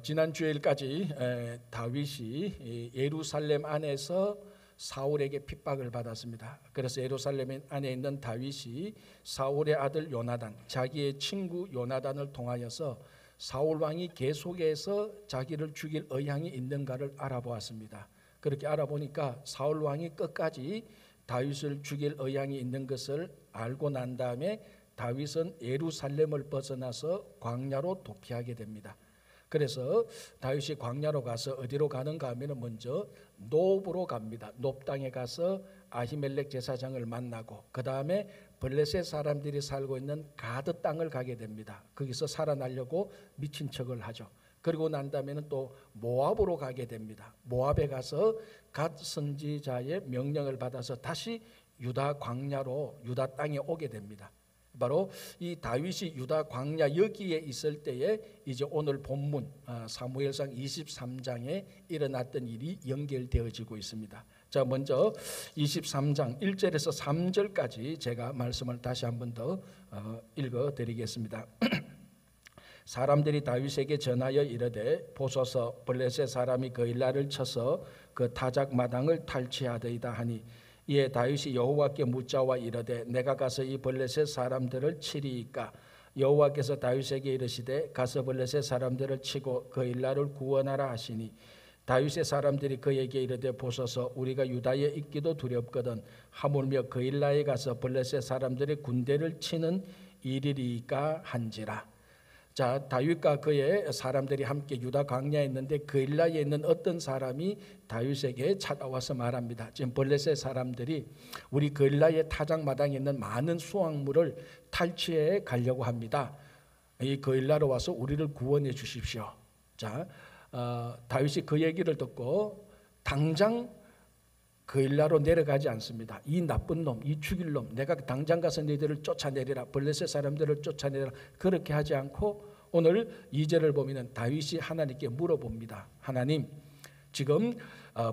지난 주일까지 다윗이 예루살렘 안에서 사울에게 핍박을 받았습니다. 그래서 예루살렘 안에 있는 다윗이 사울의 아들 요나단, 자기의 친구 요나단을 통하여서 사울 왕이 계속해서 자기를 죽일 의향이 있는가를 알아보았습니다. 그렇게 알아보니까 사울 왕이 끝까지 다윗을 죽일 의향이 있는 것을 알고 난 다음에 다윗은 예루살렘을 벗어나서 광야로 도피하게 됩니다. 그래서 다윗이 광야로 가서 어디로 가는가 하면 먼저 놉으로 갑니다. 놉 땅에 가서 아히멜렉 제사장을 만나고 그 다음에 블레셋 사람들이 살고 있는 가드 땅을 가게 됩니다. 거기서 살아나려고 미친 척을 하죠. 그리고 난 다음에는 또 모압으로 가게 됩니다. 모압에 가서 갓 선지자의 명령을 받아서 다시 유다 광야로 유다 땅에 오게 됩니다. 바로 이 다윗이 유다 광야 여기에 있을 때에 이제 오늘 본문 사무엘상 23장에 일어났던 일이 연결되어지고 있습니다. 자, 먼저 23장 1절에서 3절까지 제가 말씀을 다시 한 번 더 읽어드리겠습니다. 사람들이 다윗에게 전하여 이르되 보소서 블레셋 사람이 그일라를 쳐서 그 타작 마당을 탈취하더이다 하니 이에 다윗이 여호와께 묻자와 이르되 내가 가서 이 블레셋 사람들을 치리이까 여호와께서 다윗에게 이르시되 가서 블레셋 사람들을 치고 그일라를 구원하라 하시니 다윗의 사람들이 그에게 이르되 보소서 우리가 유다에 있기도 두렵거든 하물며 그일라에 가서 블레셋 사람들의 군대를 치는 일이리까 한지라. 자, 다윗과 그의 사람들이 함께 유다 광야에 있는데 그일라에 있는 어떤 사람이 다윗에게 찾아와서 말합니다. 지금 블레셋 사람들이 우리 그일라의 타작마당에 있는 많은 수확물을 탈취해 가려고 합니다. 이 그일라로 와서 우리를 구원해 주십시오. 자, 다윗이 그 얘기를 듣고 당장 그일라로 내려가지 않습니다. 이 나쁜 놈, 이 죽일 놈, 내가 당장 가서 너희들을 쫓아내리라, 블레셋 사람들을 쫓아내리라, 그렇게 하지 않고 오늘 2절을 보면 다윗이 하나님께 물어봅니다. 하나님, 지금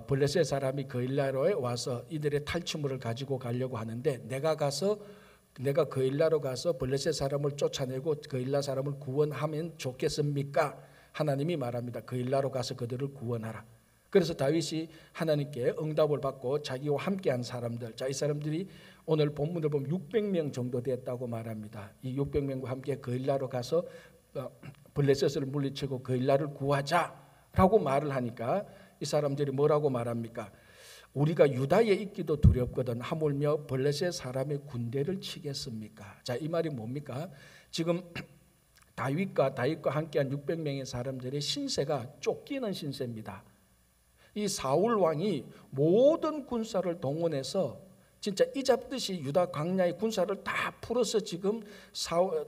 블레셋 사람이 그일라로에 와서 이들의 탈취물을 가지고 가려고 하는데 내가 그일라로 가서 블레셋 사람을 쫓아내고 그일라 사람을 구원하면 좋겠습니까? 하나님이 말합니다. 그일라로 가서 그들을 구원하라. 그래서 다윗이 하나님께 응답을 받고 자기와 함께한 사람들, 자, 이 사람들이 오늘 본문을 보면 600명 정도 됐다고 말합니다. 이 600명과 함께 그일라로 가서 블레셋을 물리치고 그일라를 구하자라고 말을 하니까 이 사람들이 뭐라고 말합니까? 우리가 유다에 있기도 두렵거든 하물며 블레셋 사람의 군대를 치겠습니까? 자, 이 말이 뭡니까? 지금 다윗과 함께한 600명의 사람들의 신세가 쫓기는 신세입니다. 이 사울 왕이 모든 군사를 동원해서 진짜 이잡듯이 유다 광야의 군사를 다 풀어서 지금 사울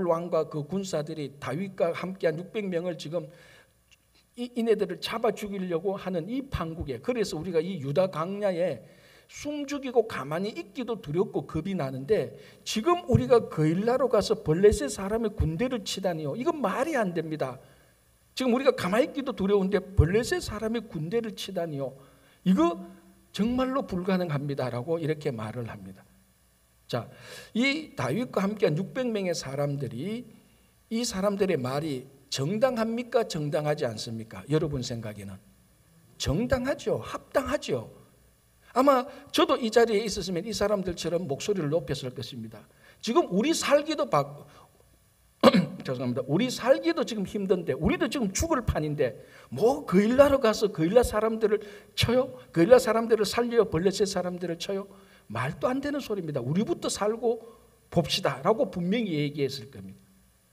왕과 그 군사들이 다윗과 함께한 600명을 지금 이네들을 잡아 죽이려고 하는 이 판국에, 그래서 우리가 이 유다 광야에 숨죽이고 가만히 있기도 두렵고 겁이 나는데 지금 우리가 그일라로 가서 블레셋 사람의 군대를 치다니요, 이건 말이 안 됩니다. 지금 우리가 가만히 있기도 두려운데 블레셋 사람의 군대를 치다니요, 이거 정말로 불가능합니다라고 이렇게 말을 합니다. 자, 이 다윗과 함께한 600명의 사람들이, 이 사람들의 말이 정당합니까? 정당하지 않습니까? 여러분 생각에는 정당하죠. 합당하죠. 아마 저도 이 자리에 있었으면 이 사람들처럼 목소리를 높였을 것입니다. 지금 우리 살기도 죄송합니다. 우리 살기도 지금 힘든데, 우리도 지금 죽을 판인데 뭐 그일라로 가서 그일라 사람들을 쳐요? 그일라 사람들을 살려요? 블레셋 사람들을 쳐요? 말도 안 되는 소리입니다. 우리부터 살고 봅시다 라고 분명히 얘기했을 겁니다.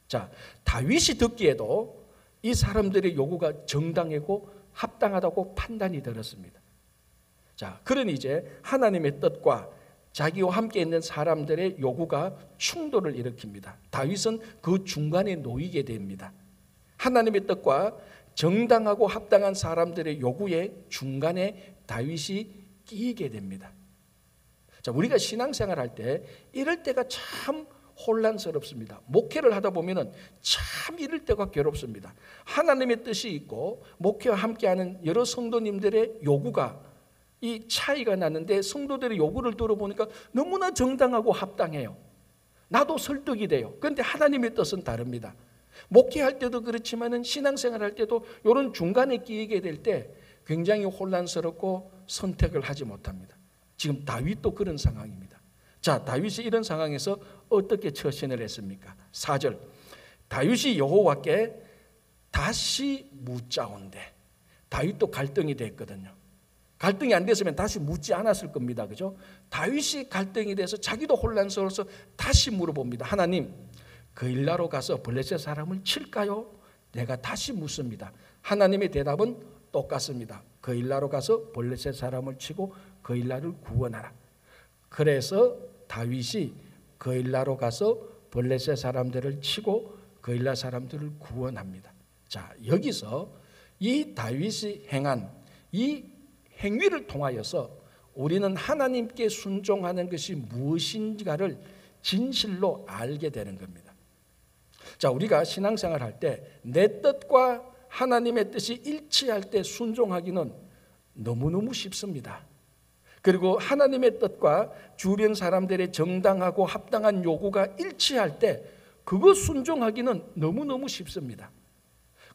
자, 다윗이 듣기에도 이 사람들의 요구가 정당하고 합당하다고 판단이 들었습니다. 자, 그러니 이제 하나님의 뜻과 자기와 함께 있는 사람들의 요구가 충돌을 일으킵니다. 다윗은 그 중간에 놓이게 됩니다. 하나님의 뜻과 정당하고 합당한 사람들의 요구의 중간에 다윗이 끼게 됩니다. 자, 우리가 신앙생활 할 때 이럴 때가 참 혼란스럽습니다. 목회를 하다 보면은 참 이럴 때가 괴롭습니다. 하나님의 뜻이 있고 목회와 함께하는 여러 성도님들의 요구가 이 차이가 나는데 성도들의 요구를 들어보니까 너무나 정당하고 합당해요. 나도 설득이 돼요. 그런데 하나님의 뜻은 다릅니다. 목회할 때도 그렇지만은 신앙생활할 때도 이런 중간에 끼게 될 때 굉장히 혼란스럽고 선택을 하지 못합니다. 지금 다윗도 그런 상황입니다. 자, 다윗이 이런 상황에서 어떻게 처신을 했습니까? 4절. 다윗이 여호와께 다시 묻자온대. 다윗도 갈등이 됐거든요. 갈등이 안 됐으면 다시 묻지 않았을 겁니다. 그죠? 다윗이 갈등이 돼서 자기도 혼란스러워서 다시 물어봅니다. 하나님, 그일라로 가서 블레셋 사람을 칠까요? 내가 다시 묻습니다. 하나님의 대답은 똑같습니다. 그일라로 가서 블레셋 사람을 치고 그일라를 구원하라. 그래서 다윗이 그일라로 가서 블레셋 사람들을 치고 그일라 사람들을 구원합니다. 자, 여기서 이 다윗이 행한 이 행위를 통하여서 우리는 하나님께 순종하는 것이 무엇인가를 진실로 알게 되는 겁니다. 자, 우리가 신앙생활 할 때 내 뜻과 하나님의 뜻이 일치할 때 순종하기는 너무너무 쉽습니다. 그리고 하나님의 뜻과 주변 사람들의 정당하고 합당한 요구가 일치할 때 그거 순종하기는 너무너무 쉽습니다.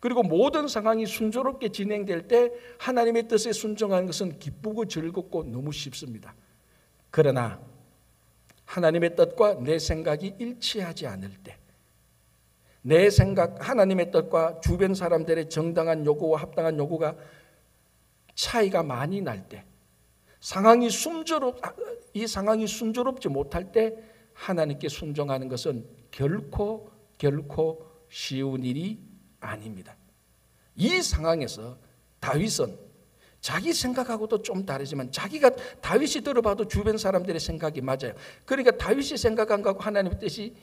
그리고 모든 상황이 순조롭게 진행될 때 하나님의 뜻에 순종하는 것은 기쁘고 즐겁고 너무 쉽습니다. 그러나 하나님의 뜻과 내 생각이 일치하지 않을 때, 내 생각, 하나님의 뜻과 주변 사람들의 정당한 요구와 합당한 요구가 차이가 많이 날 때, 이 상황이 순조롭지 못할 때 하나님께 순종하는 것은 결코 쉬운 일이 아닙니다. 이 상황에서 다윗은 자기 생각하고도 좀 다르지만 다윗이 들어봐도 주변 사람들의 생각이 맞아요. 그러니까 다윗이 생각한 것하고 하나님의 뜻이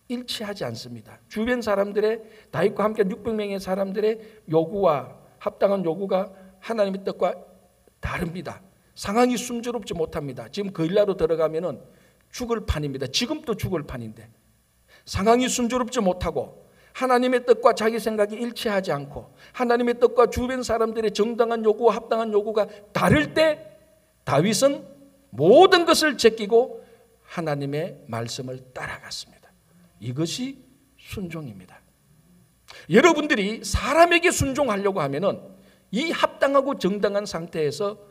일치하지 않습니다. 주변 사람들의 다윗과 함께 600명의 사람들의 요구와 합당한 요구가 하나님의 뜻과 다릅니다. 상황이 순조롭지 못합니다. 지금 그일라로 들어가면은 죽을 판입니다. 지금도 죽을 판인데 상황이 순조롭지 못하고 하나님의 뜻과 자기 생각이 일치하지 않고 하나님의 뜻과 주변 사람들의 정당한 요구와 합당한 요구가 다를 때 다윗은 모든 것을 제끼고 하나님의 말씀을 따라갔습니다. 이것이 순종입니다. 여러분들이 사람에게 순종하려고 하면은 이 합당하고 정당한 상태에서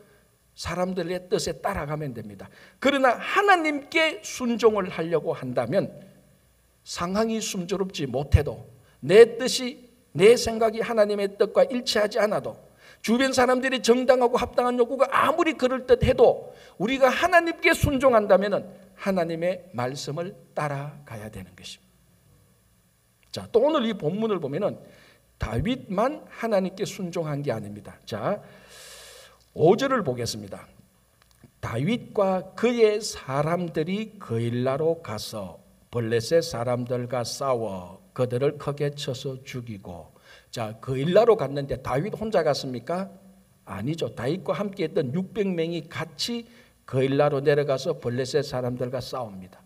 사람들의 뜻에 따라가면 됩니다. 그러나 하나님께 순종을 하려고 한다면 상황이 순조롭지 못해도 내 뜻이, 내 생각이 하나님의 뜻과 일치하지 않아도 주변 사람들이 정당하고 합당한 요구가 아무리 그럴듯해도 우리가 하나님께 순종한다면 하나님의 말씀을 따라가야 되는 것입니다. 자, 또 오늘 이 본문을 보면은 다윗만 하나님께 순종한 게 아닙니다. 자, 5절을 보겠습니다. 다윗과 그의 사람들이 그일라로 가서 블레셋 사람들과 싸워 그들을 크게 쳐서 죽이고. 자, 그일라로 갔는데 다윗 혼자 갔습니까? 아니죠. 다윗과 함께 했던 600명이 같이 그일라로 내려가서 블레셋 사람들과 싸웁니다.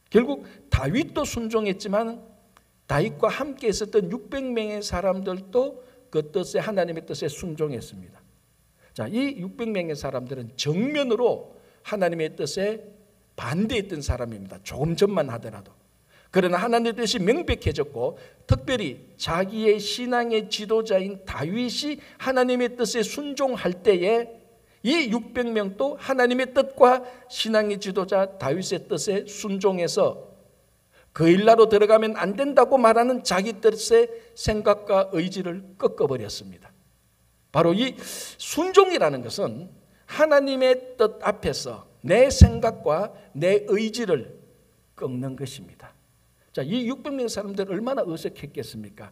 결국 다윗도 순종했지만 다윗과 함께 있었던 600명의 사람들도 그 뜻에, 하나님의 뜻에 순종했습니다. 자, 이 600명의 사람들은 정면으로 하나님의 뜻에 반대했던 사람입니다. 조금 전만 하더라도. 그러나 하나님의 뜻이 명백해졌고 특별히 자기의 신앙의 지도자인 다윗이 하나님의 뜻에 순종할 때에 이 600명도 하나님의 뜻과 신앙의 지도자 다윗의 뜻에 순종해서 그일라로 들어가면 안 된다고 말하는 자기 뜻의 생각과 의지를 꺾어버렸습니다. 바로 이 순종이라는 것은 하나님의 뜻 앞에서 내 생각과 내 의지를 꺾는 것입니다. 자, 이 600명 사람들 얼마나 어색했겠습니까?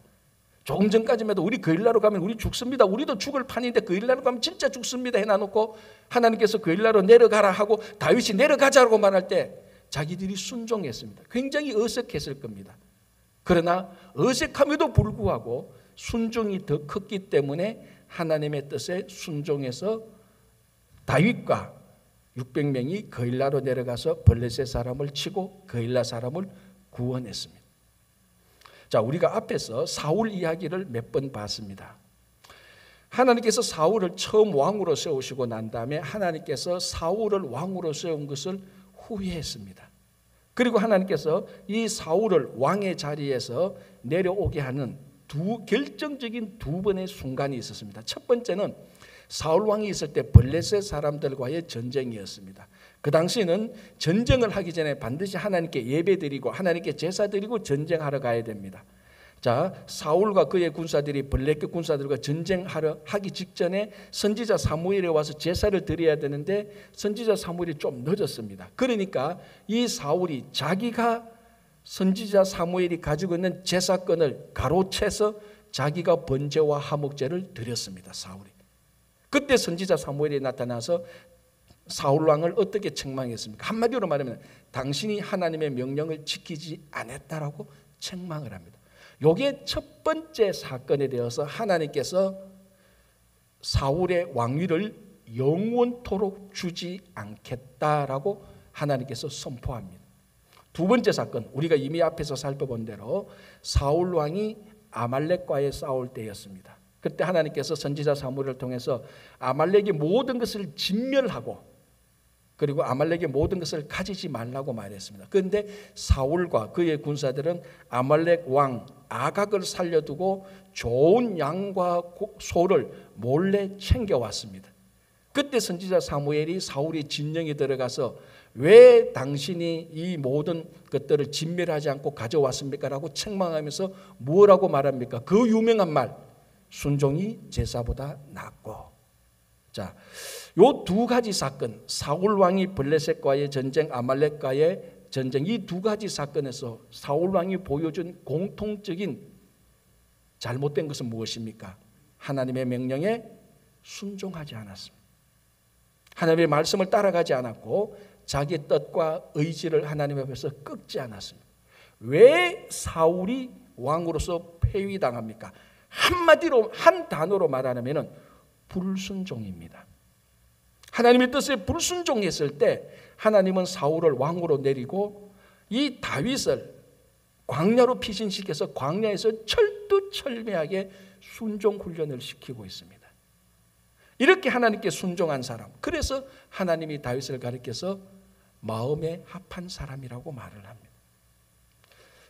조금 전까지만 해도 우리 그일라로 가면 우리 죽습니다. 우리도 죽을 판인데 그일라로 가면 진짜 죽습니다 해놔놓고 하나님께서 그일라로 내려가라 하고 다윗이 내려가자고 말할 때 자기들이 순종했습니다. 굉장히 어색했을 겁니다. 그러나 어색함에도 불구하고 순종이 더 컸기 때문에 하나님의 뜻에 순종해서 다윗과 600명이 그일라로 내려가서 블레셋 사람을 치고 그일라 사람을 구원했습니다. 자, 우리가 앞에서 사울 이야기를 몇 번 봤습니다. 하나님께서 사울을 처음 왕으로 세우시고 난 다음에 하나님께서 사울을 왕으로 세운 것을 후회했습니다. 그리고 하나님께서 이 사울을 왕의 자리에서 내려오게 하는 결정적인 두 번의 순간이 있었습니다. 첫 번째는 사울 왕이 있을 때 블레셋 사람들과의 전쟁이었습니다. 그 당시에는 전쟁을 하기 전에 반드시 하나님께 예배드리고 하나님께 제사드리고 전쟁하러 가야 됩니다. 자, 사울과 그의 군사들이 블레셋 군사들과 전쟁하러 하기 직전에 선지자 사무엘에 와서 제사를 드려야 되는데 선지자 사무엘이 좀 늦었습니다. 그러니까 이 사울이 자기가 선지자 사무엘이 가지고 있는 제사건을 가로채서 자기가 번제와 화목제를 드렸습니다. 사울이. 그때 선지자 사무엘이 나타나서 사울 왕을 어떻게 책망했습니까? 한마디로 말하면 당신이 하나님의 명령을 지키지 않았다라고 책망을 합니다. 이게 첫 번째 사건에 대해서 하나님께서 사울의 왕위를 영원토록 주지 않겠다라고 하나님께서 선포합니다. 두 번째 사건, 우리가 이미 앞에서 살펴본 대로 사울 왕이 아말렉과의 싸울 때였습니다. 그때 하나님께서 선지자 사무엘을 통해서 아말렉의 모든 것을 진멸하고 그리고 아말렉의 모든 것을 가지지 말라고 말했습니다. 그런데 사울과 그의 군사들은 아말렉 왕 아각을 살려두고 좋은 양과 소를 몰래 챙겨왔습니다. 그때 선지자 사무엘이 사울의 진영에 들어가서 왜 당신이 이 모든 것들을 진멸하지 않고 가져왔습니까? 라고 책망하면서 뭐라고 말합니까? 그 유명한 말, 순종이 제사보다 낫고. 자, 요 두 가지 사건, 사울 왕이 블레셋과의 전쟁, 아말렉과의 전쟁, 이 두 가지 사건에서 사울 왕이 보여준 공통적인 잘못된 것은 무엇입니까? 하나님의 명령에 순종하지 않았습니다. 하나님의 말씀을 따라가지 않았고 자기 뜻과 의지를 하나님 앞에서 꺾지 않았습니다. 왜 사울이 왕으로서 폐위당합니까? 한마디로 한 단어로 말하면 불순종입니다. 하나님의 뜻에 불순종했을 때 하나님은 사울을 왕으로 내리고 이 다윗을 광야로 피신시켜서 광야에서 철두철미하게 순종 훈련을 시키고 있습니다. 이렇게 하나님께 순종한 사람, 그래서 하나님이 다윗을 가리켜서 마음에 합한 사람이라고 말을 합니다.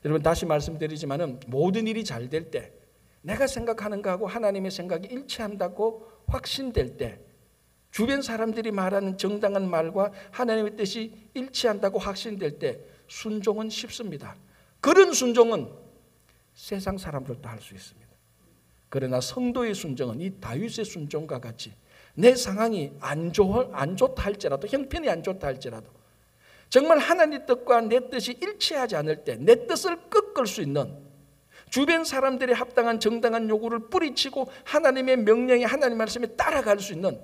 여러분 다시 말씀드리지만은 모든 일이 잘 될 때, 내가 생각하는 거하고 하나님의 생각이 일치한다고 확신될 때, 주변 사람들이 말하는 정당한 말과 하나님의 뜻이 일치한다고 확신될 때 순종은 쉽습니다. 그런 순종은 세상 사람들도 할 수 있습니다. 그러나 성도의 순종은 이 다윗의 순종과 같이 내 상황이 안 좋다 할지라도, 형편이 안 좋다 할지라도 정말 하나님의 뜻과 내 뜻이 일치하지 않을 때 내 뜻을 꺾을 수 있는, 주변 사람들의 합당한 정당한 요구를 뿌리치고 하나님의 명령에, 하나님의 말씀에 따라갈 수 있는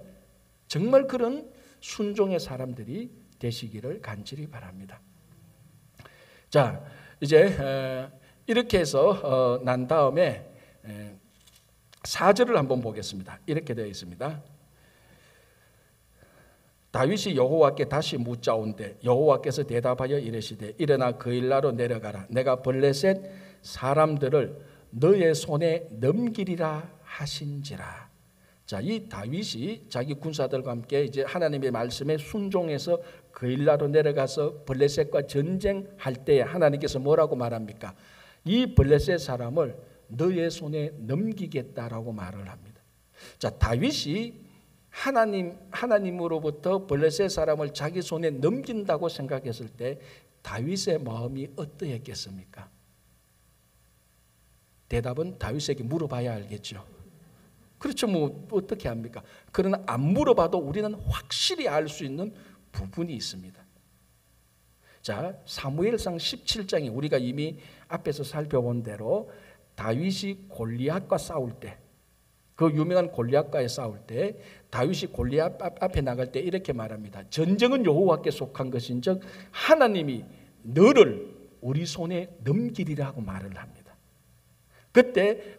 정말 그런 순종의 사람들이 되시기를 간절히 바랍니다. 자, 이제 이렇게 해서 난 다음에 4절을 한번 보겠습니다. 이렇게 되어 있습니다. 다윗이 여호와께 다시 묻자온대 여호와께서 대답하여 이르시되 일어나 그일라로 내려가라. 내가 블레셋 사람들을 너의 손에 넘기리라 하신지라. 자, 이 다윗이 자기 군사들과 함께 이제 하나님의 말씀에 순종해서 그일라로 내려가서 블레셋과 전쟁할 때에 하나님께서 뭐라고 말합니까? 이 블레셋 사람을 너의 손에 넘기겠다라고 말을 합니다. 자, 다윗이 하나님으로부터 블레셋 사람을 자기 손에 넘긴다고 생각했을 때 다윗의 마음이 어떠했겠습니까? 대답은 다윗에게 물어봐야 알겠죠. 그렇죠. 뭐 어떻게 합니까? 그러나 안 물어봐도 우리는 확실히 알 수 있는 부분이 있습니다. 자, 사무엘상 17장에 우리가 이미 앞에서 살펴본 대로 다윗이 골리앗과 싸울 때, 그 유명한 골리앗과의 싸울 때 다윗이 골리앗 앞에 나갈 때 이렇게 말합니다. 전쟁은 여호와께 속한 것인즉 하나님이 너를 우리 손에 넘기리라고 말을 합니다. 그때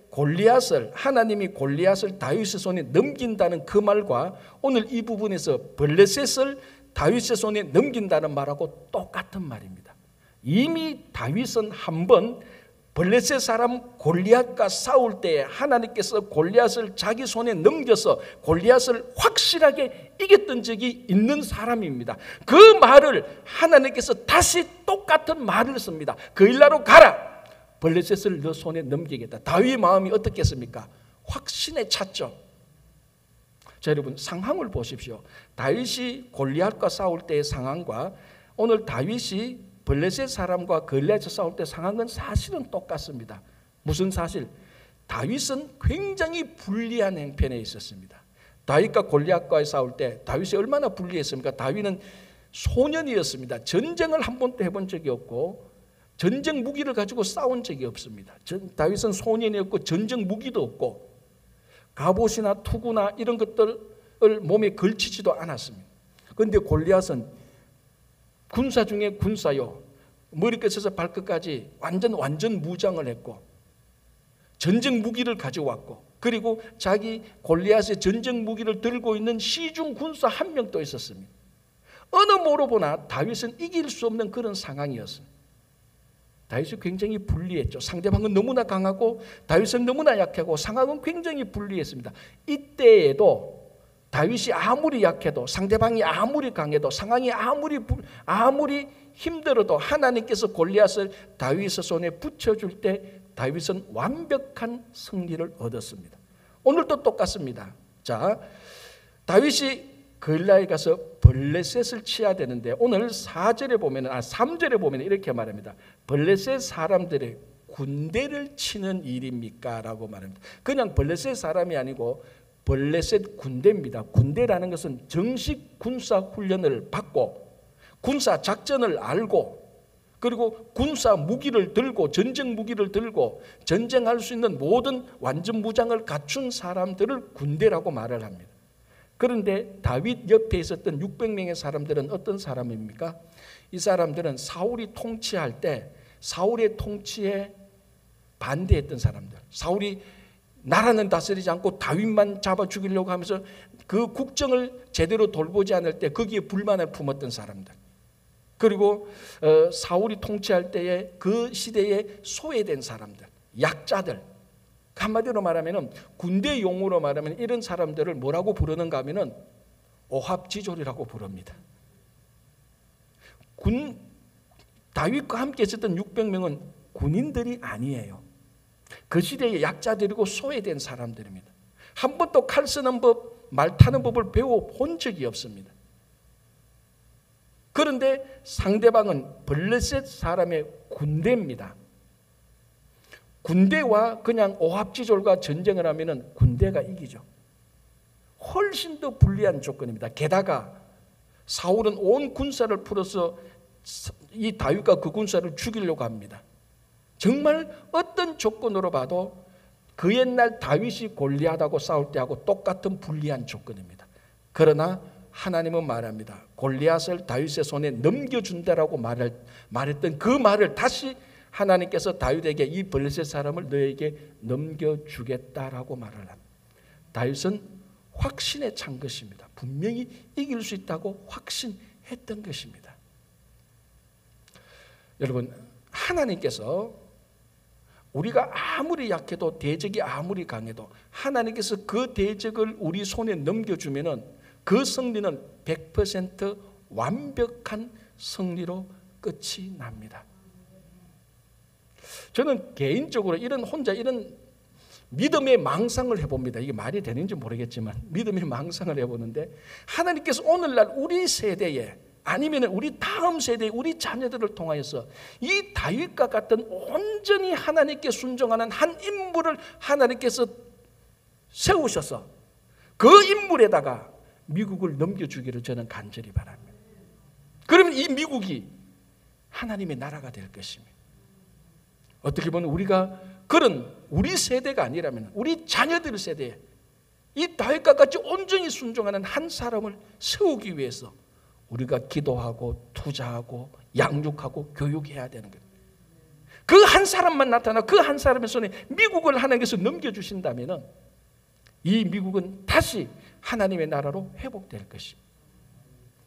하나님이 골리앗을 다윗의 손에 넘긴다는 그 말과 오늘 이 부분에서 블레셋을 다윗의 손에 넘긴다는 말하고 똑같은 말입니다. 이미 다윗은 한번 블레셋 사람 골리앗과 싸울 때 하나님께서 골리앗을 자기 손에 넘겨서 골리앗을 확실하게 이겼던 적이 있는 사람입니다. 그 말을 하나님께서 다시 똑같은 말을 씁니다. 그일라로 가라. 블레셋을 너 손에 넘기겠다. 다윗의 마음이 어떻겠습니까? 확신에 찼죠. 자, 여러분 상황을 보십시오. 다윗이 골리앗과 싸울 때의 상황과 오늘 다윗이 블레셋 사람과 골리앗과 싸울 때 상황은 사실은 똑같습니다. 무슨 사실? 다윗은 굉장히 불리한 형편에 있었습니다. 다윗과 골리앗과의 싸울 때 다윗이 얼마나 불리했습니까? 다윗은 소년이었습니다. 전쟁을 한 번도 해본 적이 없고 전쟁 무기를 가지고 싸운 적이 없습니다. 다윗은 소년이었고 전쟁 무기도 없고 갑옷이나 투구나 이런 것들을 몸에 걸치지도 않았습니다. 그런데 골리앗은 군사 중에 군사요. 머리끝에서 발끝까지 완전 무장을 했고 전쟁 무기를 가져왔고 그리고 자기 골리앗의 전쟁 무기를 들고 있는 시중 군사 한 명도 있었습니다. 어느 모로 보나 다윗은 이길 수 없는 그런 상황이었습니다. 다윗이 굉장히 불리했죠. 상대방은 너무나 강하고 다윗은 너무나 약하고 상황은 굉장히 불리했습니다. 이때에도 다윗이 아무리 약해도 상대방이 아무리 강해도 상황이 아무리 힘들어도 하나님께서 골리앗을 다윗의 손에 붙여줄 때 다윗은 완벽한 승리를 얻었습니다. 오늘도 똑같습니다. 자, 다윗이 골리앗에 가서 블레셋을 치야 되는데 오늘 3절에 보면 이렇게 말합니다. 블레셋 사람들의 군대를 치는 일입니까? 라고 말합니다. 그냥 블레셋 사람이 아니고 블레셋 군대입니다. 군대라는 것은 정식 군사 훈련을 받고 군사 작전을 알고 그리고 군사 무기를 들고 전쟁 무기를 들고 전쟁할 수 있는 모든 완전 무장을 갖춘 사람들을 군대라고 말을 합니다. 그런데 다윗 옆에 있었던 600명의 사람들은 어떤 사람입니까? 이 사람들은 사울이 통치할 때 사울의 통치에 반대했던 사람들. 사울이 나라는 다스리지 않고 다윗만 잡아 죽이려고 하면서 그 국정을 제대로 돌보지 않을 때 거기에 불만을 품었던 사람들. 그리고 사울이 통치할 때에 그 시대에 소외된 사람들, 약자들. 한마디로 말하면 군대 용어로 말하면 이런 사람들을 뭐라고 부르는가 하면 오합지졸이라고 부릅니다. 다윗과 함께 있었던 600명은 군인들이 아니에요. 그 시대의 약자들이고 소외된 사람들입니다. 한 번도 칼 쓰는 법, 말 타는 법을 배워본 적이 없습니다. 그런데 상대방은 블레셋 사람의 군대입니다. 군대와 그냥 오합지졸과 전쟁을 하면 군대가 이기죠. 훨씬 더 불리한 조건입니다. 게다가 사울은 온 군사를 풀어서 이 다윗과 그 군사를 죽이려고 합니다. 정말 어떤 조건으로 봐도 그 옛날 다윗이 골리앗하고 싸울 때하고 똑같은 불리한 조건입니다. 그러나 하나님은 말합니다. 골리앗을 다윗의 손에 넘겨준다라고 말했던 그 말을 다시 하나님께서 다윗에게 이 블레셋 사람을 너에게 넘겨주겠다라고 말을 합니다. 다윗은 확신에 찬 것입니다. 분명히 이길 수 있다고 확신했던 것입니다. 여러분, 하나님께서 우리가 아무리 약해도 대적이 아무리 강해도 하나님께서 그 대적을 우리 손에 넘겨주면은 그 승리는 100% 완벽한 승리로 끝이 납니다. 저는 개인적으로 혼자 이런 믿음의 망상을 해봅니다. 이게 말이 되는지 모르겠지만 믿음의 망상을 해보는데 하나님께서 오늘날 우리 세대에 아니면 우리 다음 세대 우리 자녀들을 통하여서 이 다윗과 같은 온전히 하나님께 순종하는 한 인물을 하나님께서 세우셔서 그 인물에다가 미국을 넘겨주기를 저는 간절히 바랍니다. 그러면 이 미국이 하나님의 나라가 될 것입니다. 어떻게 보면 우리가 그런 우리 세대가 아니라면 우리 자녀들 세대에 이 다윗과 같이 온전히 순종하는 한 사람을 세우기 위해서 우리가 기도하고 투자하고 양육하고 교육해야 되는 거예요. 그 한 사람만 나타나 그 한 사람의 손에 미국을 하나님께서 넘겨주신다면 이 미국은 다시 하나님의 나라로 회복될 것입니다.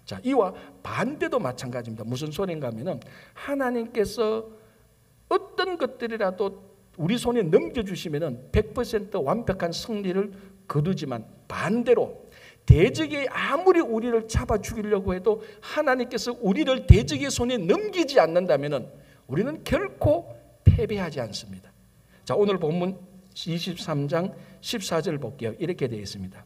자, 이와 반대도 마찬가지입니다. 무슨 소리인가 하면 하나님께서 어떤 것들이라도 우리 손에 넘겨주시면 100% 완벽한 승리를 거두지만 반대로 대적이 아무리 우리를 잡아 죽이려고 해도 하나님께서 우리를 대적의 손에 넘기지 않는다면 우리는 결코 패배하지 않습니다. 자, 오늘 본문 23장 14절 볼게요. 이렇게 되어 있습니다.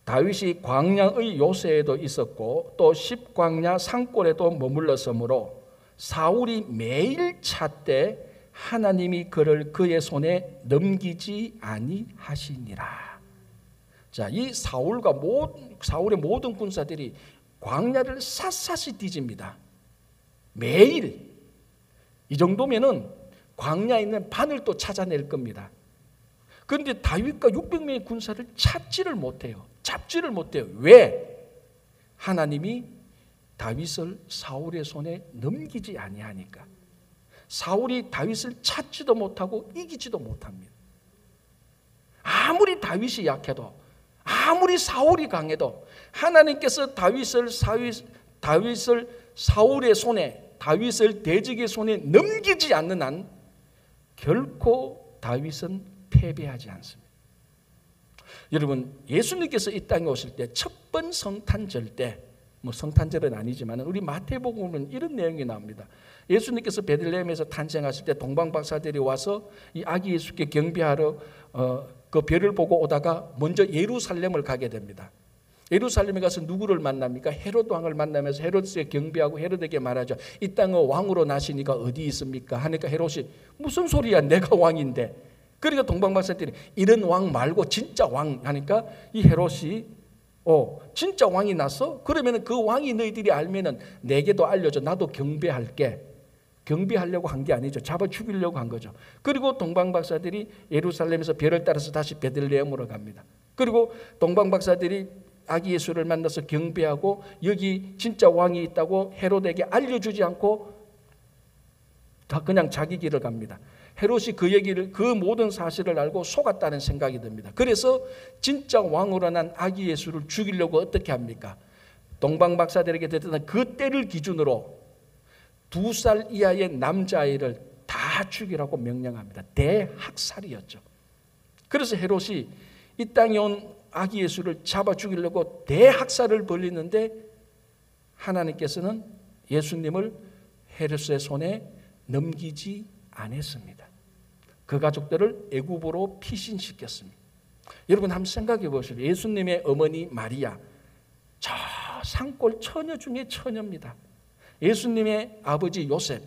다윗이 광야의 요새에도 있었고 또 십광야 산골에도 머물렀으므로 사울이 매일 찾되 하나님이 그를 그의 손에 넘기지 아니하시니라. 자, 이 사울의 모든 군사들이 광야를 샅샅이 뒤집니다. 매일. 이 정도면은 광야에 있는 바늘도 찾아낼 겁니다. 그런데 다윗과 600명의 군사를 찾지를 못해요. 잡지를 못해요. 왜? 하나님이 다윗을 사울의 손에 넘기지 아니하니까. 사울이 다윗을 찾지도 못하고 이기지도 못합니다. 아무리 다윗이 약해도, 아무리 사울이 강해도 하나님께서 다윗을 사울의 손에, 다윗을 대적의 손에 넘기지 않는 한 결코 다윗은 패배하지 않습니다. 여러분, 예수님께서 이 땅에 오실 때 첫 번 성탄절 때, 성탄절은 아니지만 우리 마태복음은 이런 내용이 나옵니다. 예수님께서 베들레헴에서 탄생하실 때 동방박사들이 와서 이 아기 예수께 경배하러 그 별을 보고 오다가 먼저 예루살렘을 가게 됩니다. 예루살렘에 가서 누구를 만납니까? 헤롯 왕을 만나면서 헤롯에 경배하고 헤롯에게 말하죠. 이 땅의 왕으로 나시니까 어디 있습니까? 하니까 헤롯이 무슨 소리야, 내가 왕인데. 그러니까 동방박사들이 이런 왕 말고 진짜 왕 하니까 이 헤롯이 진짜 왕이 났어? 그러면 그 왕이 너희들이 알면은 내게도 알려줘. 나도 경배할게. 경배하려고 한 게 아니죠. 잡아 죽이려고 한 거죠. 그리고 동방박사들이 예루살렘에서 별을 따라서 다시 베들레헴으로 갑니다. 그리고 동방박사들이 아기 예수를 만나서 경배하고 여기 진짜 왕이 있다고 헤롯에게 알려주지 않고 다 그냥 자기 길을 갑니다. 헤롯이 그 얘기를, 그 모든 사실을 알고 속았다는 생각이 듭니다. 그래서 진짜 왕으로 난 아기 예수를 죽이려고 어떻게 합니까? 동방박사들에게 됐던 그 때를 기준으로 2살 이하의 남자아이를 다 죽이라고 명령합니다. 대학살이었죠. 그래서 헤롯이 이 땅에 온 아기 예수를 잡아 죽이려고 대학살을 벌리는데 하나님께서는 예수님을 헤롯의 손에 넘기지 않았습니다. 그 가족들을 애굽으로 피신시켰습니다. 여러분 한번 생각해 보시죠. 예수님의 어머니 마리아, 저 산골 처녀 중에 처녀입니다. 예수님의 아버지 요셉,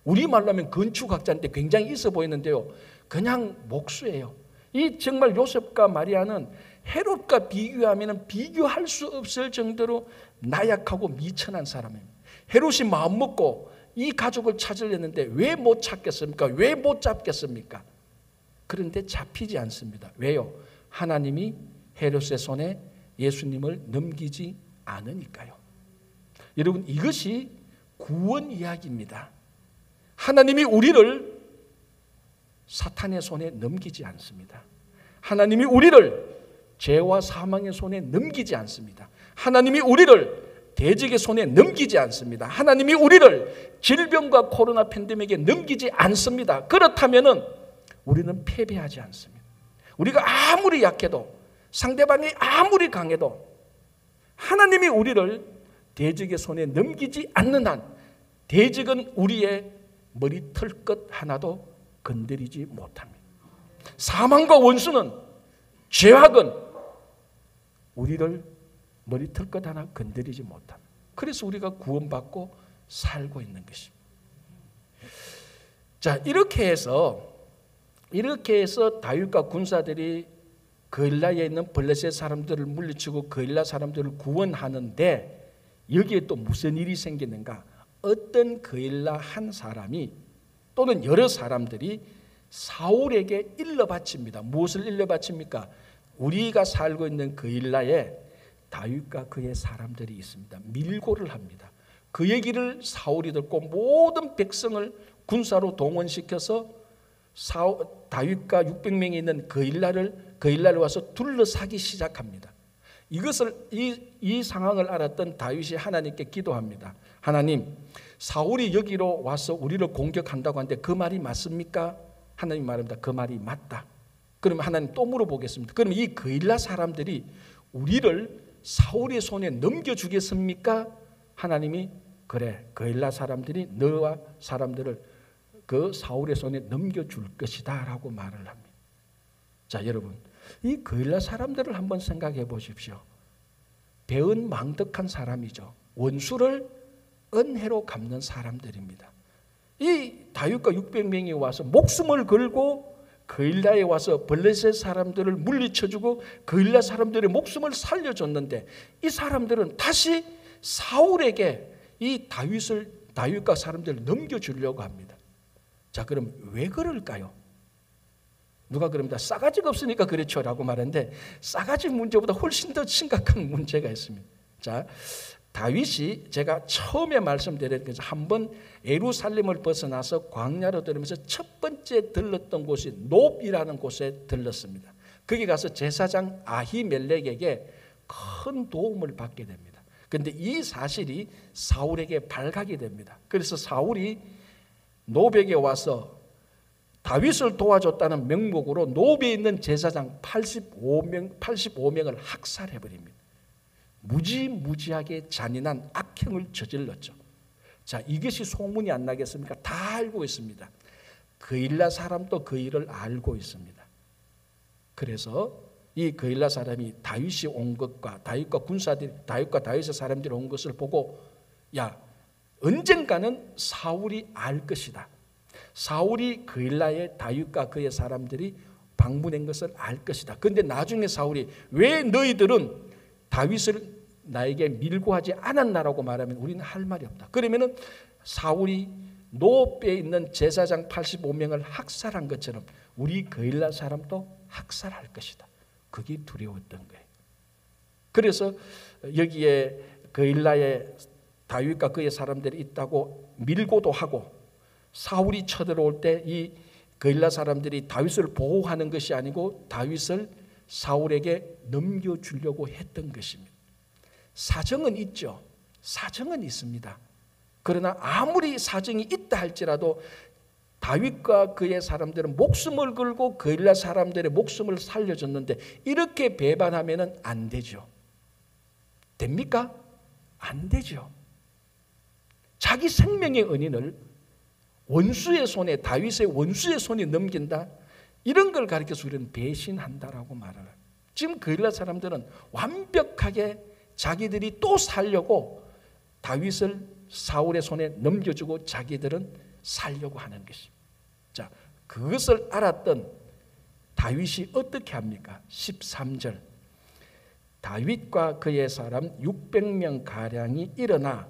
우리말로 하면 건축학자인데 굉장히 있어 보이는데요, 그냥 목수예요. 이 정말 요셉과 마리아는 헤롯과 비교하면 비교할 수 없을 정도로 나약하고 미천한 사람입니다. 헤롯이 마음 먹고 이 가족을 찾으려는데 왜 못 찾겠습니까? 왜 못 잡겠습니까? 그런데 잡히지 않습니다. 왜요? 하나님이 헤롯의 손에 예수님을 넘기지 않으니까요. 여러분, 이것이 구원 이야기입니다. 하나님이 우리를 사탄의 손에 넘기지 않습니다. 하나님이 우리를 죄와 사망의 손에 넘기지 않습니다. 하나님이 우리를 대적의 손에 넘기지 않습니다. 하나님이 우리를 질병과 코로나 팬데믹에 넘기지 않습니다. 그렇다면 우리는 패배하지 않습니다. 우리가 아무리 약해도, 상대방이 아무리 강해도 하나님이 우리를 대적의 손에 넘기지 않는 한 대적은 우리의 머리털 끝 하나도 건드리지 못합니다. 사망과 원수는, 죄악은 우리를 머리털 끝 하나 건드리지 못합니다. 그래서 우리가 구원받고 살고 있는 것입니다. 자, 이렇게 해서 다윗과 군사들이 그일라에 있는 블레셋 사람들을 물리치고 그일라 사람들을 구원하는데 여기에 또 무슨 일이 생기는가? 어떤 그일라 한 사람이 또는 여러 사람들이 사울에게 일러바칩니다. 무엇을 일러바칩니까? 우리가 살고 있는 그일라에 다윗과 그의 사람들이 있습니다. 밀고를 합니다. 그 얘기를 사울이 듣고 모든 백성을 군사로 동원시켜서 다윗과 600명이 있는 그일라를 와서 둘러싸기 시작합니다. 이 상황을 알았던 다윗이 하나님께 기도합니다. 하나님, 사울이 여기로 와서 우리를 공격한다고 하는데 그 말이 맞습니까? 하나님 말합니다. 그 말이 맞다. 그러면 하나님 또 물어보겠습니다. 그러면 이 그일라 사람들이 우리를 사울의 손에 넘겨주겠습니까? 하나님이 그래, 그일라 사람들이 너와 사람들을 그 사울의 손에 넘겨줄 것이다 라고 말을 합니다. 자, 여러분, 이 그일라 사람들을 한번 생각해 보십시오. 배은망덕한 사람이죠. 원수를 은혜로 갚는 사람들입니다. 이 다윗과 600명이 와서 목숨을 걸고 그일라에 와서 블레셋 사람들을 물리쳐주고 그일라 사람들의 목숨을 살려줬는데 이 사람들은 다시 사울에게 이 다윗과 사람들을 넘겨주려고 합니다. 자, 그럼 왜 그럴까요? 누가 그럽니다. 싸가지가 없으니까 그렇죠 라고 말하는데 싸가지 문제보다 훨씬 더 심각한 문제가 있습니다. 자, 다윗이 제가 처음에 말씀드린 것처럼 한번 예루살렘을 벗어나서 광야로 들으면서 첫 번째 들렀던 곳이 놉이라는 곳에 들렀습니다. 거기 가서 제사장 아히멜렉에게 큰 도움을 받게 됩니다. 그런데 이 사실이 사울에게 발각이 됩니다. 그래서 사울이 놉에게 와서 다윗을 도와줬다는 명목으로 놉에 있는 제사장 85명을 학살해버립니다. 무지무지하게 잔인한 악행을 저질렀죠. 자, 이것이 소문이 안 나겠습니까? 다 알고 있습니다. 그일라 사람도 그 일을 알고 있습니다. 그래서 이 그일라 사람이 다윗이 온 것과 다윗과 다윗의 사람들이 온 것을 보고 야, 언젠가는 사울이 알 것이다. 사울이 그일라의 다윗과 그의 사람들이 방문한 것을 알 것이다. 그런데 나중에 사울이 왜 너희들은 다윗을 나에게 밀고 하지 않았나라고 말하면 우리는 할 말이 없다. 그러면은 사울이 놉에 있는 제사장 85명을 학살한 것처럼 우리 그일라 사람도 학살할 것이다. 그게 두려웠던 거예요. 그래서 여기에 그일라에 다윗과 그의 사람들이 있다고 밀고도 하고 사울이 쳐들어올 때 이 그일라 사람들이 다윗을 보호하는 것이 아니고 다윗을 사울에게 넘겨주려고 했던 것입니다. 사정은 있죠. 사정은 있습니다. 그러나 아무리 사정이 있다 할지라도 다윗과 그의 사람들은 목숨을 걸고 그일라 사람들의 목숨을 살려줬는데 이렇게 배반하면 안 되죠. 됩니까? 안 되죠. 자기 생명의 은인을 원수의 손에 다윗의 원수의 손에 넘긴다. 이런 걸 가리켜서 우리는 배신한다라고 말을 해요. 지금 그일라 사람들은 완벽하게 자기들이 또 살려고 다윗을 사울의 손에 넘겨주고 자기들은 살려고 하는 것입니다. 자, 그것을 알았던 다윗이 어떻게 합니까? 13절 다윗과 그의 사람 600명 가량이 일어나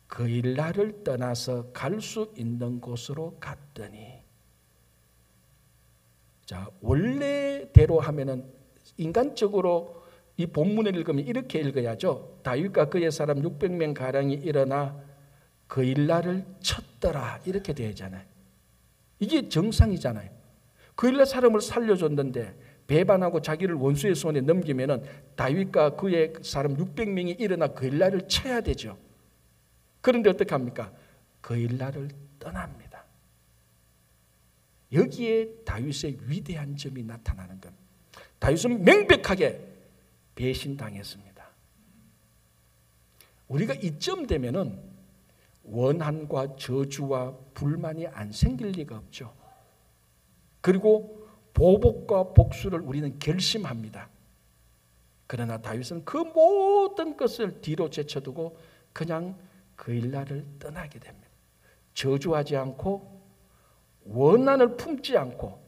그일라를 떠나서 갈 수 있는 곳으로 갔더니 자, 원래대로 하면은 인간적으로 이 본문을 읽으면 이렇게 읽어야죠. 다윗과 그의 사람 600명 가량이 일어나 그일라를 쳤더라 이렇게 되잖아요. 이게 정상이잖아요. 그일라 사람을 살려줬는데 배반하고 자기를 원수의 손에 넘기면은 다윗과 그의 사람 600명이 일어나 그일라를 쳐야 되죠. 그런데 어떻게 합니까? 그일라를 떠납니다. 여기에 다윗의 위대한 점이 나타나는 겁니다. 다윗은 명백하게 배신당했습니다. 우리가 이쯤 되면은 원한과 저주와 불만이 안 생길 리가 없죠. 그리고 보복과 복수를 우리는 결심합니다. 그러나 다윗은 그 모든 것을 뒤로 제쳐두고 그냥 그일라를 떠나게 됩니다. 저주하지 않고 원한을 품지 않고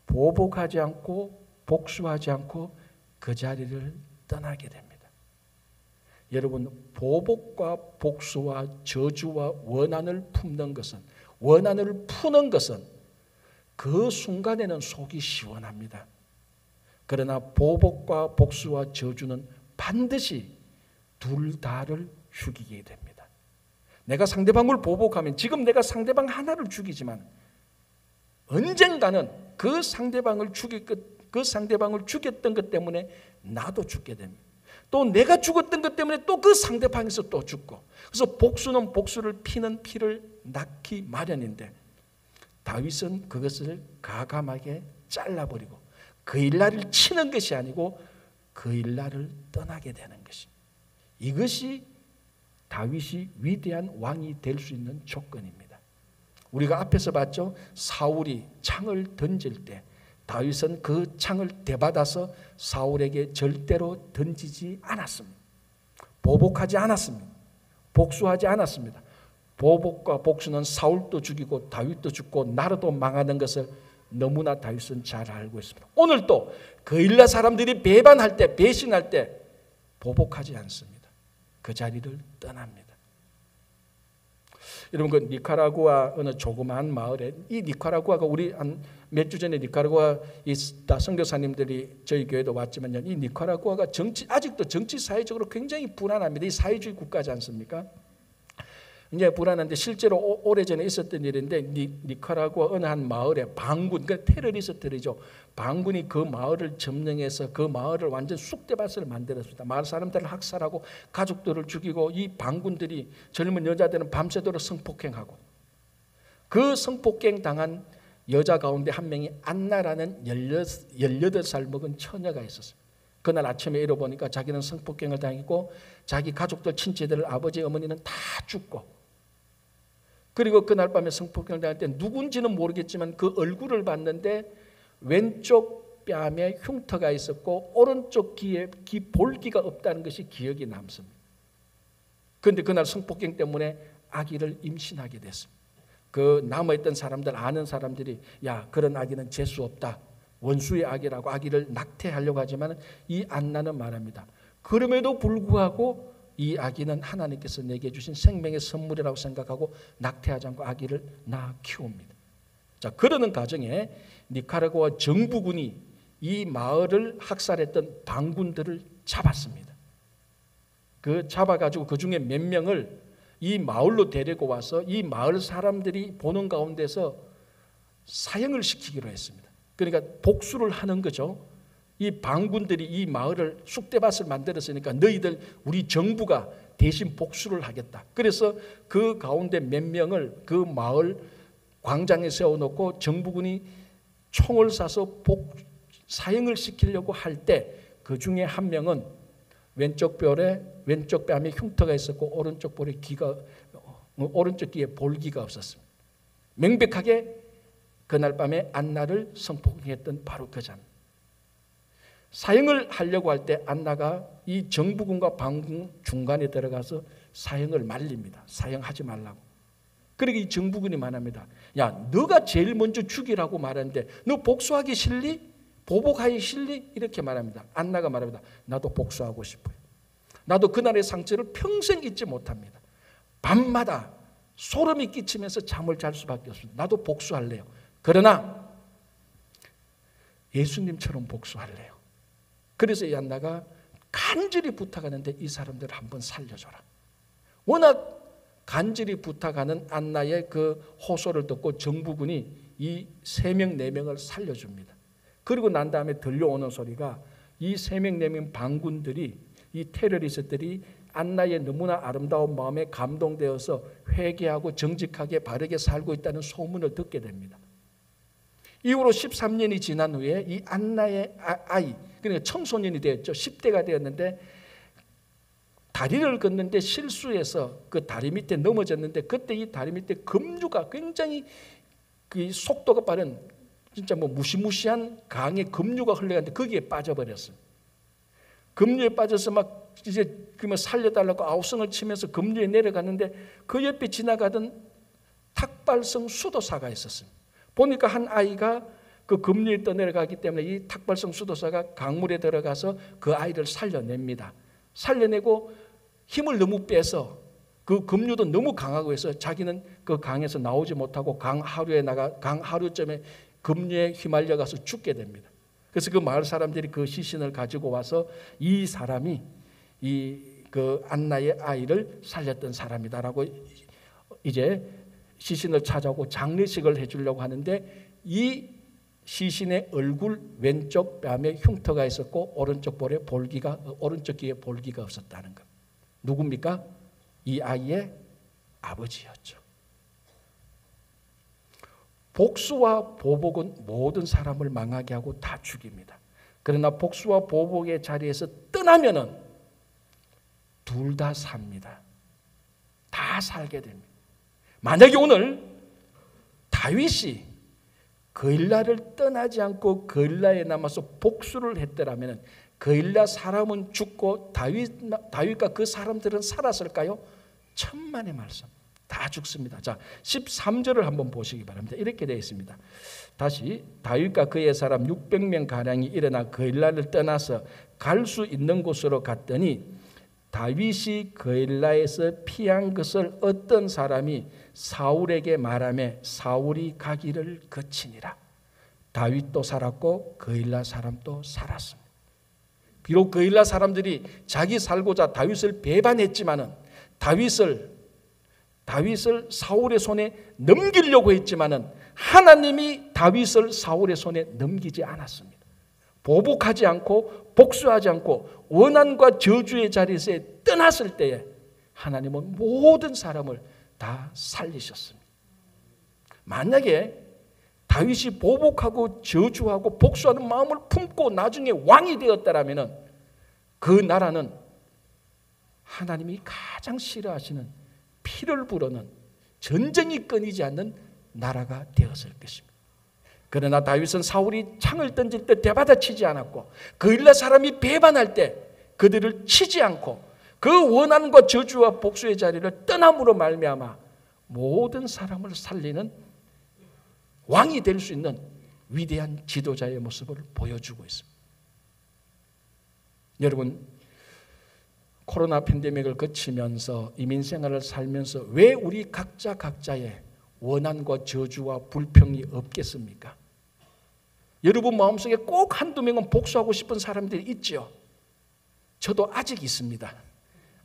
보복하지 않고 복수하지 않고 그 자리를 떠나게 됩니다. 여러분, 보복과 복수와 저주와 원한을 품는 것은, 원한을 푸는 것은 그 순간에는 속이 시원합니다. 그러나 보복과 복수와 저주는 반드시 둘 다를 죽이게 됩니다. 내가 상대방을 보복하면 지금 내가 상대방 하나를 죽이지만 언젠가는 그 상대방을 죽였던 것 때문에 나도 죽게 됩니다. 또 내가 죽었던 것 때문에 또 그 상대방에서 또 죽고, 그래서 복수는 복수를, 피는 피를 낳기 마련인데 다윗은 그것을 가감하게 잘라버리고 그 일날을 치는 것이 아니고 그 일날을 떠나게 되는 것입니다. 이것이 다윗이 위대한 왕이 될 수 있는 조건입니다. 우리가 앞에서 봤죠. 사울이 창을 던질 때 다윗은 그 창을 되받아서 사울에게 절대로 던지지 않았습니다. 보복하지 않았습니다. 복수하지 않았습니다. 보복과 복수는 사울도 죽이고 다윗도 죽고 나라도 망하는 것을 너무나 다윗은 잘 알고 있습니다. 오늘도 그일라 사람들이 배반할 때, 배신할 때 보복하지 않습니다. 그 자리를 떠납니다. 여러분, 그 니카라구아 어느 조그마한 마을에, 이 니카라구아가 우리 한 몇 주 전에 니카라구아 선교사님들이 저희 교회도 왔지만요, 이 니카라구아가 아직도 정치 사회적으로 굉장히 불안합니다. 이 사회주의 국가지 않습니까? 이제 불안한데 실제로 오래전에 있었던 일인데 니카라구아 어느 한 마을에 반군, 그러니까 테러리스트들이죠. 반군이 그 마을을 점령해서 그 마을을 완전 쑥대밭을 만들었습니다. 마을 사람들을 학살하고 가족들을 죽이고 이 반군들이 젊은 여자들은 밤새도록 성폭행하고, 그 성폭행 당한 여자 가운데 한 명이 안나라는 18살 먹은 처녀가 있었어요. 그날 아침에 일어보니까 자기는 성폭행을 당했고 자기 가족들, 친지들, 아버지, 어머니는 다 죽고, 그리고 그날 밤에 성폭행을 당할 때 누군지는 모르겠지만 그 얼굴을 봤는데 왼쪽 뺨에 흉터가 있었고 오른쪽 귀에 볼기가 없다는 것이 기억이 남습니다. 그런데 그날 성폭행 때문에 아기를 임신하게 됐습니다. 그 남아있던 사람들, 아는 사람들이 야, 그런 아기는 재수 없다, 원수의 아기라고 아기를 낙태하려고 하지만 이 안나는 말합니다. 그럼에도 불구하고 이 아기는 하나님께서 내게 주신 생명의 선물이라고 생각하고 낙태하지 않고 아기를 낳아 키웁니다. 자, 그러는 가정에 니카라구아 정부군이 이 마을을 학살했던 반군들을 잡았습니다. 그 잡아가지고 그 중에 몇 명을 이 마을로 데리고 와서 이 마을 사람들이 보는 가운데서 사형을 시키기로 했습니다. 그러니까 복수를 하는 거죠. 이 반군들이 이 마을을 쑥대밭을 만들었으니까 너희들 우리 정부가 대신 복수를 하겠다. 그래서 그 가운데 몇 명을 그 마을 광장에 세워놓고 정부군이 총을 쏴서 사형을 시키려고 할 때 그 중에 한 명은 왼쪽 뺨에 흉터가 있었고 오른쪽 귀에 볼기가 없었습니다. 명백하게 그날 밤에 안나를 성폭행했던 바로 그 자입니다. 사형을 하려고 할 때 안나가 이 정부군과 반군 중간에 들어가서 사형을 말립니다. 사형하지 말라고. 그러니까 이 정부군이 말합니다. 야, 너가 제일 먼저 죽이라고 말하는데 너 복수하기 싫니? 보복하기 싫니? 이렇게 말합니다. 안나가 말합니다. 나도 복수하고 싶어요. 나도 그날의 상처를 평생 잊지 못합니다. 밤마다 소름이 끼치면서 잠을 잘 수밖에 없습니다. 나도 복수할래요. 그러나 예수님처럼 복수할래요. 그래서 이 안나가 간절히 부탁하는데 이 사람들을 한번 살려줘라. 워낙 간절히 부탁하는 안나의 그 호소를 듣고 정부군이 이 3명, 4명을 살려줍니다. 그리고 난 다음에 들려오는 소리가 이 3명, 4명 반군들이, 이 테러리스트들이 안나의 너무나 아름다운 마음에 감동되어서 회개하고 정직하게 바르게 살고 있다는 소문을 듣게 됩니다. 이후로 13년이 지난 후에 이 안나의 아이, 그러니까 청소년이 되었죠. 10대가 되었는데 다리를 걷는데 실수해서 그 다리 밑에 넘어졌는데 그때 이 다리 밑에 급류가 굉장히 그 속도가 빠른 진짜 뭐 무시무시한 강의 급류가 흘러가는데 거기에 빠져버렸어요. 급류에 빠져서 막 이제 그러면 살려달라고 아우성을 치면서 급류에 내려갔는데 그 옆에 지나가던 탁발성 수도사가 있었어요. 보니까 한 아이가 그 급류에 떠내려가기 때문에 이 탁발성 수도사가 강물에 들어가서 그 아이를 살려냅니다. 살려내고 힘을 너무 빼서 그 급류도 너무 강하고 해서 자기는 그 강에서 나오지 못하고 강 하류쯤에 급류에 휘말려가서 죽게 됩니다. 그래서 그 마을 사람들이 그 시신을 가지고 와서 이 사람이 그 안나의 아이를 살렸던 사람이다라고 이제 시신을 찾아오고 장례식을 해주려고 하는데 이 시신의 얼굴 왼쪽 뺨에 흉터가 있었고 오른쪽 귀에 볼기가 없었다는 것. 누굽니까? 이 아이의 아버지였죠. 복수와 보복은 모든 사람을 망하게 하고 다 죽입니다. 그러나 복수와 보복의 자리에서 떠나면은 둘 다 삽니다. 다 살게 됩니다. 만약에 오늘 다윗이 그일라를 떠나지 않고 그일라에 남아서 복수를 했더라면 그일라 사람은 죽고 다윗과 그 사람들은 살았을까요? 천만의 말씀. 다 죽습니다. 자, 13절을 한번 보시기 바랍니다. 이렇게 되어 있습니다. 다시 다윗과 그의 사람 600명 가량이 일어나 그일라를 떠나서 갈 수 있는 곳으로 갔더니 다윗이 그일라에서 피한 것을 어떤 사람이 사울에게 말하며 사울이 가기를 거치니라. 다윗도 살았고 그일라 사람도 살았습니다. 비록 그일라 사람들이 자기 살고자 다윗을 배반했지만은 다윗을 사울의 손에 넘기려고 했지만은 하나님이 다윗을 사울의 손에 넘기지 않았습니다. 보복하지 않고 복수하지 않고 원한과 저주의 자리에서 떠났을 때에 하나님은 모든 사람을 다 살리셨습니다. 만약에 다윗이 보복하고 저주하고 복수하는 마음을 품고 나중에 왕이 되었다라면 그 나라는 하나님이 가장 싫어하시는 피를 부르는 전쟁이 끊이지 않는 나라가 되었을 것입니다. 그러나 다윗은 사울이 창을 던질 때 대받아치지 않았고 그일라 사람이 배반할 때 그들을 치지 않고 그 원한과 저주와 복수의 자리를 떠남으로 말미암아 모든 사람을 살리는 왕이 될 수 있는 위대한 지도자의 모습을 보여주고 있습니다. 여러분, 코로나 팬데믹을 거치면서 이민 생활을 살면서 왜 우리 각자의 원한과 저주와 불평이 없겠습니까? 여러분 마음속에 꼭 한두 명은 복수하고 싶은 사람들이 있죠. 저도 아직 있습니다.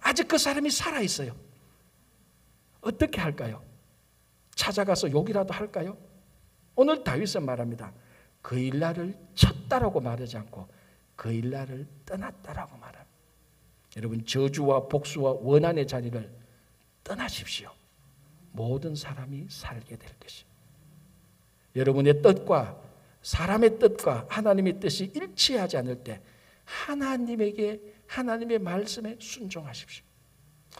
아직 그 사람이 살아있어요. 어떻게 할까요? 찾아가서 욕이라도 할까요? 오늘 다윗은 말합니다. 그일라를 쳤다라고 말하지 않고 그일라를 떠났다라고 말합니다. 여러분, 저주와 복수와 원한의 자리를 떠나십시오. 모든 사람이 살게 될 것입니다. 여러분의 뜻과 사람의 뜻과 하나님의 뜻이 일치하지 않을 때 하나님의 말씀에 순종하십시오.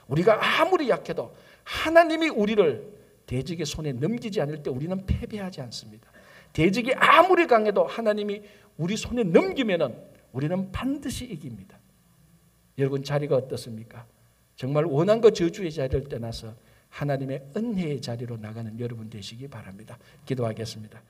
우리가 아무리 약해도 하나님이 우리를 대적의 손에 넘기지 않을 때 우리는 패배하지 않습니다. 대적이 아무리 강해도 하나님이 우리 손에 넘기면은 우리는 반드시 이깁니다. 여러분 자리가 어떻습니까? 정말 원한과 저주의 자리를 떠나서 하나님의 은혜의 자리로 나가는 여러분 되시기 바랍니다. 기도하겠습니다.